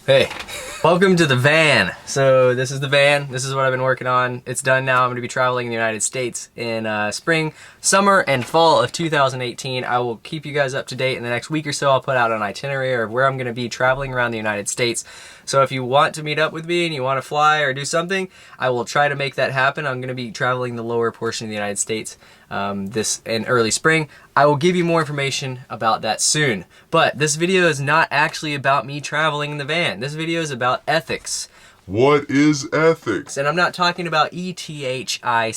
Hey, welcome to the van. So this is the van. This is what I've been working on. It's done now. I'm going to be traveling in the United States in spring, summer, and fall of 2018. I will keep you guys up to date in the next week or so. I'll put out an itinerary of where I'm going to be traveling around the United States. So if you want to meet up with me and you want to fly or do something, I will try to make that happen. I'm going to be traveling the lower portion of the United States this in early spring. I will give you more information about that soon. But this video is not actually about me traveling in the van. This video is about Ethix. What is Ethix? And I'm not talking about Ethics. I'm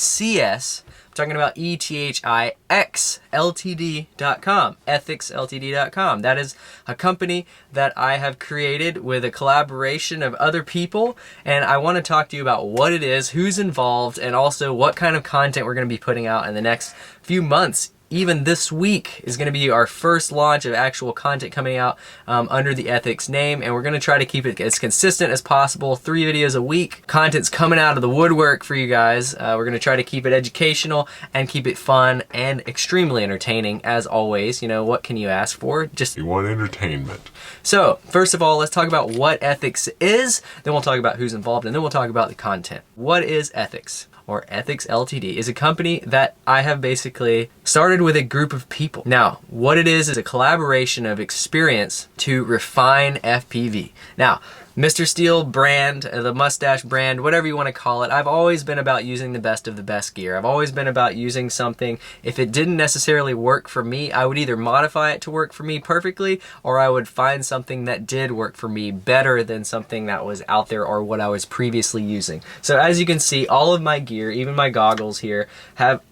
talking about EthixLTD.com. EthixLTD.com. That is a company that I have created with a collaboration of other people, and I want to talk to you about what it is, who's involved, and also what kind of content we're going to be putting out in the next few months. Even this week is going to be our first launch of actual content coming out under the Ethix name, and we're going to try to keep it as consistent as possible. 3 videos a week. Content's coming out of the woodwork for you guys. We're going to try to keep it educational and keep it fun and extremely entertaining as always. You know, what can you ask for? Just You want entertainment. So, first of all, let's talk about what Ethix is, then we'll talk about who's involved, and then we'll talk about the content. What is Ethix? Or Ethix Ltd. is a company that I have basically started with a group of people. Now, what it is a collaboration of experience to refine FPV. Now, Mr. Steele brand, the mustache brand, whatever you want to call it, I've always been about using the best of the best gear. I've always been about using something, if it didn't necessarily work for me, I would either modify it to work for me perfectly, or I would find something that did work for me better than something that was out there or what I was previously using. So as you can see, all of my gear, even my goggles here,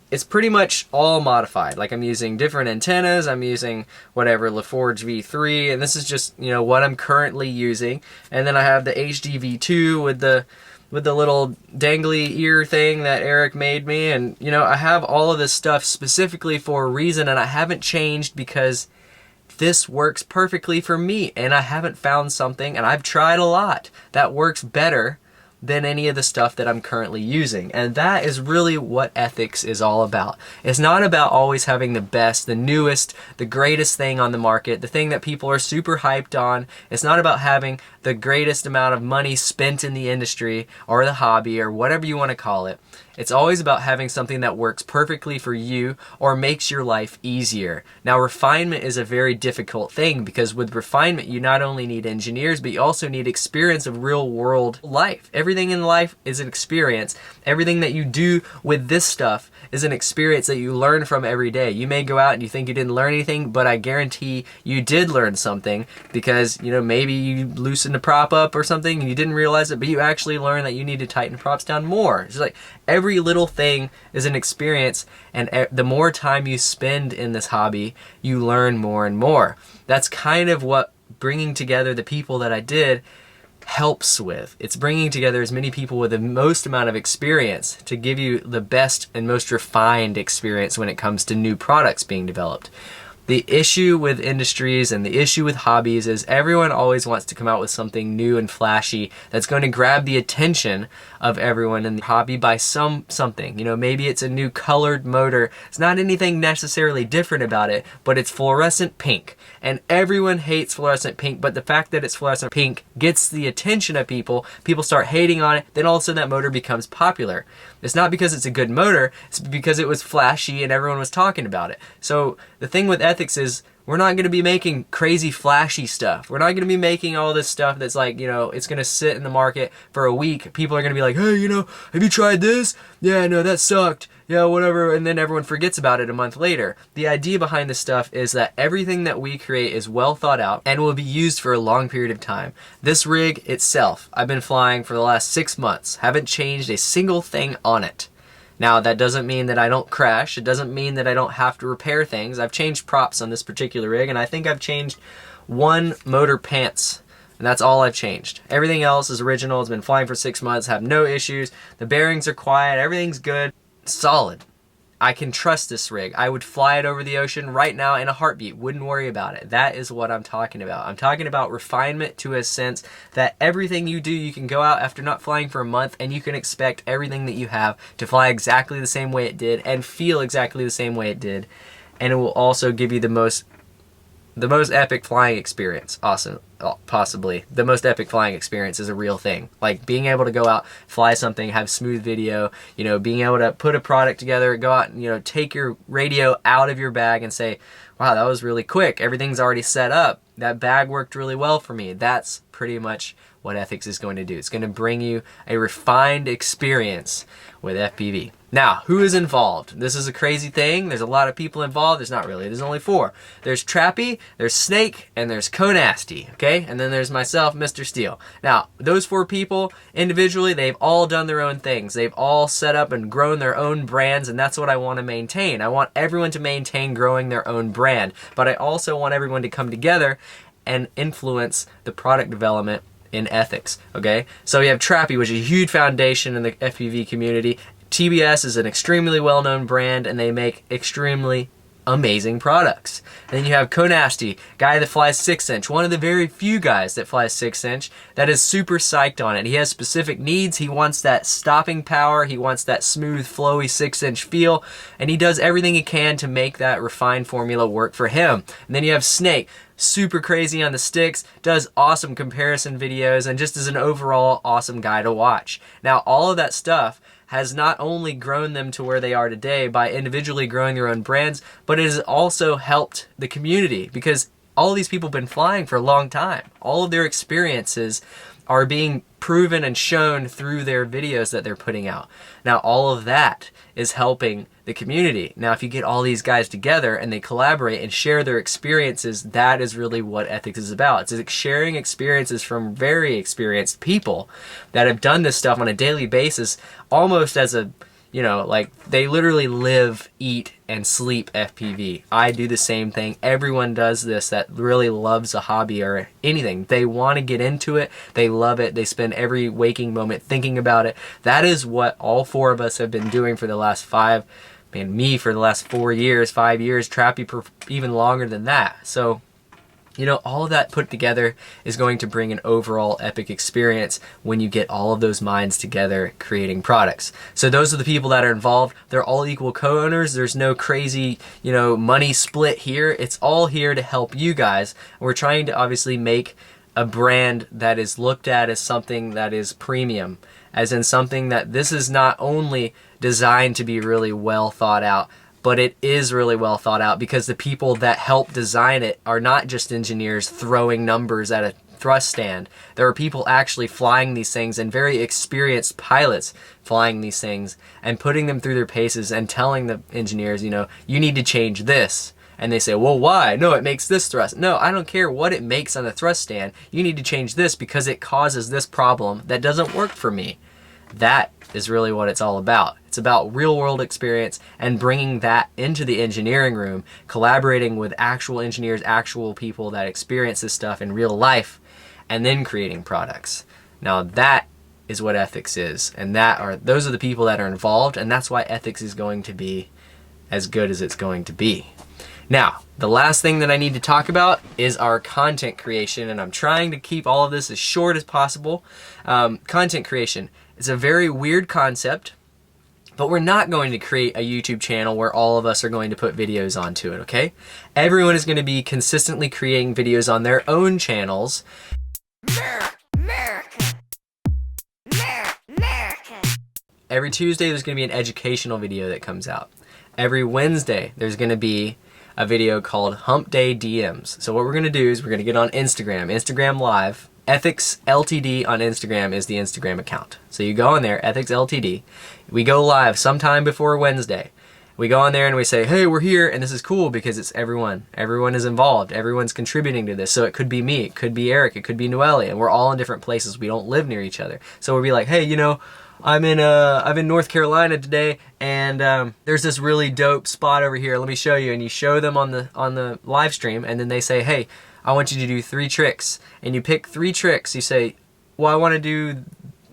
it's pretty much all modified. Like I'm using different antennas, I'm using whatever, LaForge V3, and this is just, you know, what I'm currently using. And then I have the HD V2 with the little dangly ear thing that Eric made me. And, you know, I have all of this stuff specifically for a reason, and I haven't changed because this works perfectly for me. And I haven't found something, and I've tried a lot, that works better than any of the stuff that I'm currently using. And that is really what Ethix is all about. It's not about always having the best, the newest, the greatest thing on the market, the thing that people are super hyped on. It's not about having the greatest amount of money spent in the industry or the hobby or whatever you want to call it. It's always about having something that works perfectly for you or makes your life easier. Now, refinement is a very difficult thing because with refinement, you not only need engineers, but you also need experience of real world life. Everything in life is an experience. Everything that you do with this stuff is an experience that you learn from every day. You may go out and you think you didn't learn anything, but I guarantee you did learn something because, you know, maybe you loosened a prop up or something and you didn't realize it, but you actually learned that you need to tighten props down more. It's like every little thing is an experience, and the more time you spend in this hobby, you learn more and more. That's kind of what bringing together the people that I did helps with. It's bringing together as many people with the most amount of experience to give you the best and most refined experience when it comes to new products being developed. The issue with industries and the issue with hobbies is everyone always wants to come out with something new and flashy that's going to grab the attention of everyone in the hobby by something. You know, maybe it's a new colored motor. It's not anything necessarily different about it, but it's fluorescent pink. And everyone hates fluorescent pink, but the fact that it's fluorescent pink gets the attention of people. People start hating on it, then all of a sudden that motor becomes popular. It's not because it's a good motor, it's because it was flashy and everyone was talking about it. So the thing with Ethix is we're not going to be making crazy flashy stuff. We're not going to be making all this stuff that's like, you know, it's going to sit in the market for a week. People are going to be like, hey, you know, have you tried this? Yeah, no, that sucked. Yeah, whatever. And then everyone forgets about it a month later. The idea behind this stuff is that everything that we create is well thought out and will be used for a long period of time. This rig itself, I've been flying for the last 6 months. Haven't changed a single thing on it. Now, that doesn't mean that I don't crash. It doesn't mean that I don't have to repair things. I've changed props on this particular rig, and I think I've changed 1 motor pants, and that's all I've changed. Everything else is original. It's been flying for 6 months, have no issues. The bearings are quiet. Everything's good. Solid. I can trust this rig. I would fly it over the ocean right now in a heartbeat. Wouldn't worry about it. That is what I'm talking about. I'm talking about refinement to a sense that everything you do, you can go out after not flying for a month and you can expect everything that you have to fly exactly the same way it did and feel exactly the same way it did. And it will also give you the most the most epic flying experience, awesome, possibly the most epic flying experience is a real thing. Like being able to go out, fly something, have smooth video, you know, being able to put a product together, go out and, you know, take your radio out of your bag and say, wow, that was really quick. Everything's already set up. That bag worked really well for me. That's pretty much what Ethix is going to do. It's going to bring you a refined experience with FPV. Now, who is involved? This is a crazy thing. There's a lot of people involved. There's not really. There's only 4. There's Trappy, there's Snake, and there's Conasty, okay? And then there's myself, Mr. Steele. Now, those 4 people, individually, they've all done their own things. They've all set up and grown their own brands, and that's what I want to maintain. I want everyone to maintain growing their own brand, but I also want everyone to come together and influence the product development in Ethix, okay? So we have Trappy, which is a huge foundation in the FPV community. TBS is an extremely well-known brand, and they make extremely amazing products. And then you have Conasty, guy that flies 6-inch, one of the very few guys that flies 6-inch that is super psyched on it. He has specific needs. He wants that stopping power. He wants that smooth, flowy 6-inch feel, and he does everything he can to make that refined formula work for him. And then you have Snake, super crazy on the sticks, does awesome comparison videos, and just is an overall awesome guy to watch. Now, all of that stuff has not only grown them to where they are today by individually growing their own brands, but it has also helped the community because all of these people have been flying for a long time. All of their experiences are being proven and shown through their videos that they're putting out. Now, all of that is helping the community. Now, if you get all these guys together and they collaborate and share their experiences, that is really what Ethix is about. It's like sharing experiences from very experienced people that have done this stuff on a daily basis, almost as a, you know, like they literally live, eat, and sleep FPV. I do the same thing. Everyone does this that really loves a hobby or anything. They want to get into it. They love it. They spend every waking moment thinking about it. That is what all 4 of us have been doing for the last 5, me for the last 4 years, 5 years, Trappy for even longer than that. So, you know, all of that put together is going to bring an overall epic experience when you get all of those minds together creating products. So those are the people that are involved. They're all equal co-owners. There's no crazy, you know, money split here. It's all here to help you guys. We're trying to obviously make a brand that is looked at as something that is premium, as in something that this is not only designed to be really well thought out, but it is really well thought out because the people that help design it are not just engineers throwing numbers at a thrust stand. There are people actually flying these things and very experienced pilots flying these things and putting them through their paces and telling the engineers, you know, you need to change this. And they say, well, why? No, it makes this thrust. No, I don't care what it makes on the thrust stand. You need to change this because it causes this problem that doesn't work for me. That is really what it's all about. It's about real world experience and bringing that into the engineering room, collaborating with actual engineers, actual people that experience this stuff in real life, and then creating products. Now that is what Ethix is, and those are the people that are involved, and that's why Ethix is going to be as good as it's going to be. Now, the last thing that I need to talk about is our content creation, and I'm trying to keep all of this as short as possible. Content creation. It's a very weird concept, but we're not going to create a YouTube channel where all of us are going to put videos onto it, okay? Everyone is going to be consistently creating videos on their own channels. Every Tuesday, there's going to be an educational video that comes out. Every Wednesday, there's going to be a video called Hump Day DMs. So what we're going to do is we're going to get on Instagram Live. Ethix Ltd on Instagram is the Instagram account. So you go on there, Ethix Ltd. We go live sometime before Wednesday. We go on there and we say, hey, we're here, and this is cool because it's everyone. Everyone is involved. Everyone's contributing to this. So it could be me, it could be Eric, it could be Noelle, and we're all in different places. We don't live near each other. So we'll be like, hey, you know, I'm in North Carolina today, and there's this really dope spot over here. Let me show you. And you show them on the live stream, and then they say, hey, I want you to do 3 tricks. And you pick 3 tricks. You say, well, I want to do,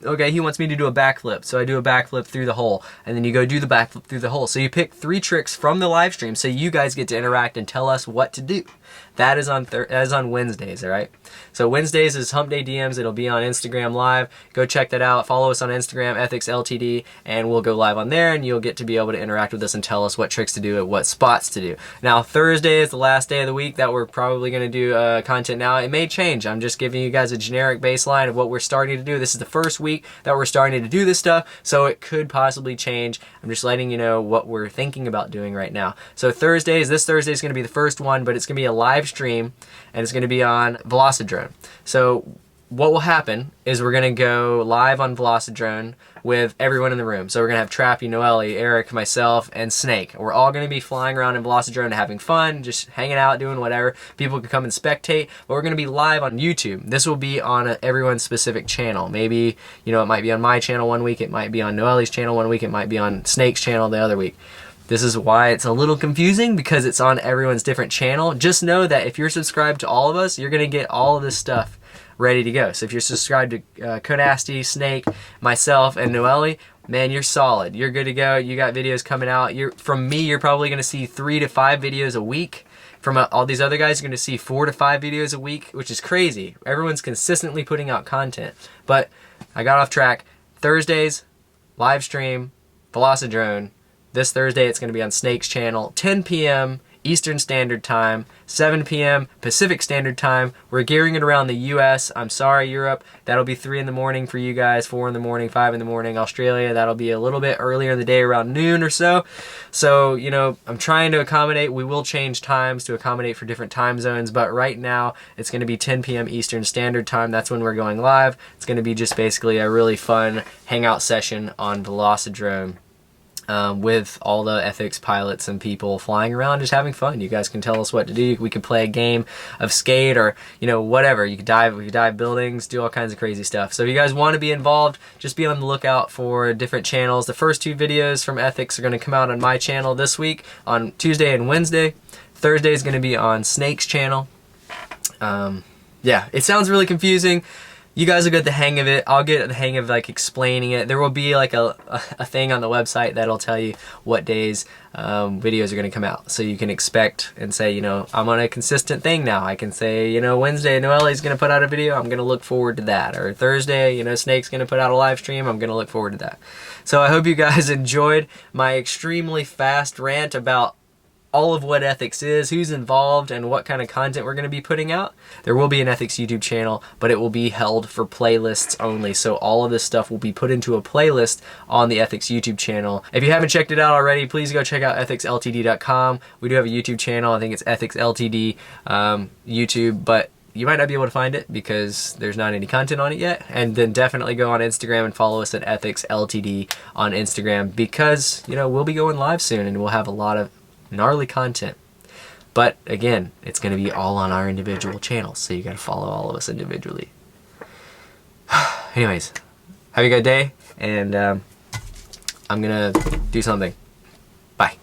okay, he wants me to do a backflip. So I do a backflip through the hole. And then you go do the backflip through the hole. So you pick 3 tricks from the live stream so you guys get to interact and tell us what to do. That is on Wednesdays, all right? So Wednesdays is Hump Day DMs. It'll be on Instagram Live. Go check that out. Follow us on Instagram, Ethix Ltd, and we'll go live on there, and you'll get to be able to interact with us and tell us what tricks to do and what spots to do. Now, Thursday is the last day of the week that we're probably going to do content now. It may change. I'm just giving you guys a generic baseline of what we're starting to do. This is the first week that we're starting to do this stuff, so it could possibly change. I'm just letting you know what we're thinking about doing right now. So this Thursday is going to be the first one, but it's going to be a live stream, and it's going to be on Velocidrone. So what will happen is we're going to go live on Velocidrone with everyone in the room. So we're going to have Trappy, Noelle, Eric, myself, and Snake. We're all going to be flying around in Velocidrone and having fun, just hanging out, doing whatever. People can come and spectate, but we're going to be live on YouTube. This will be on everyone's specific channel. Maybe, it might be on my channel one week, it might be on Noelle's channel one week, it might be on Snake's channel the other week. This is why it's a little confusing, because it's on everyone's different channel. Just know that if you're subscribed to all of us, you're going to get all of this stuff ready to go. So if you're subscribed to Codasty, Snake, myself, and Noelle, man, you're solid. You're good to go. You got videos coming out. From me, you're probably going to see 3 to 5 videos a week. From all these other guys, you're going to see 4 to 5 videos a week, which is crazy. Everyone's consistently putting out content. But I got off track. Thursdays, live stream, Velocidrone. This Thursday, it's going to be on Snake's channel, 10 p.m. Eastern Standard Time, 7 p.m. Pacific Standard Time. We're gearing it around the U.S. I'm sorry, Europe. That'll be 3 in the morning for you guys, 4 in the morning, 5 in the morning. Australia, that'll be a little bit earlier in the day, around noon or so. So, I'm trying to accommodate. We will change times to accommodate for different time zones, but right now, it's going to be 10 p.m. Eastern Standard Time. That's when we're going live. It's going to be just basically a really fun hangout session on Velocidrone. With all the Ethix pilots and people flying around just having fun. You guys can tell us what to do. We could play a game of skate or, whatever. We could dive buildings, do all kinds of crazy stuff. So if you guys want to be involved, just be on the lookout for different channels. The first 2 videos from Ethix are going to come out on my channel this week on Tuesday and Wednesday. Thursday is going to be on Snake's channel. Yeah, it sounds really confusing. You guys will get the hang of it. I'll get the hang of explaining it. There will be a thing on the website that'll tell you what days videos are going to come out. So you can expect and say, I'm on a consistent thing now. I can say, Wednesday, Noelle's going to put out a video. I'm going to look forward to that. Or Thursday, Snake's going to put out a live stream. I'm going to look forward to that. So I hope you guys enjoyed my extremely fast rant about all of what Ethix is, who's involved, and what kind of content we're going to be putting out. There will be an Ethix YouTube channel, but it will be held for playlists only. So all of this stuff will be put into a playlist on the Ethix YouTube channel. If you haven't checked it out already, please go check out ethixltd.com. We do have a YouTube channel. I think it's Ethix Ltd YouTube, but you might not be able to find it because there's not any content on it yet. And then definitely go on Instagram and follow us at Ethix Ltd on Instagram, because we'll be going live soon and we'll have a lot of gnarly content. But again, it's going to be all on our individual channels, so you got to follow all of us individually. Anyways, have a good day, and I'm going to do something. Bye.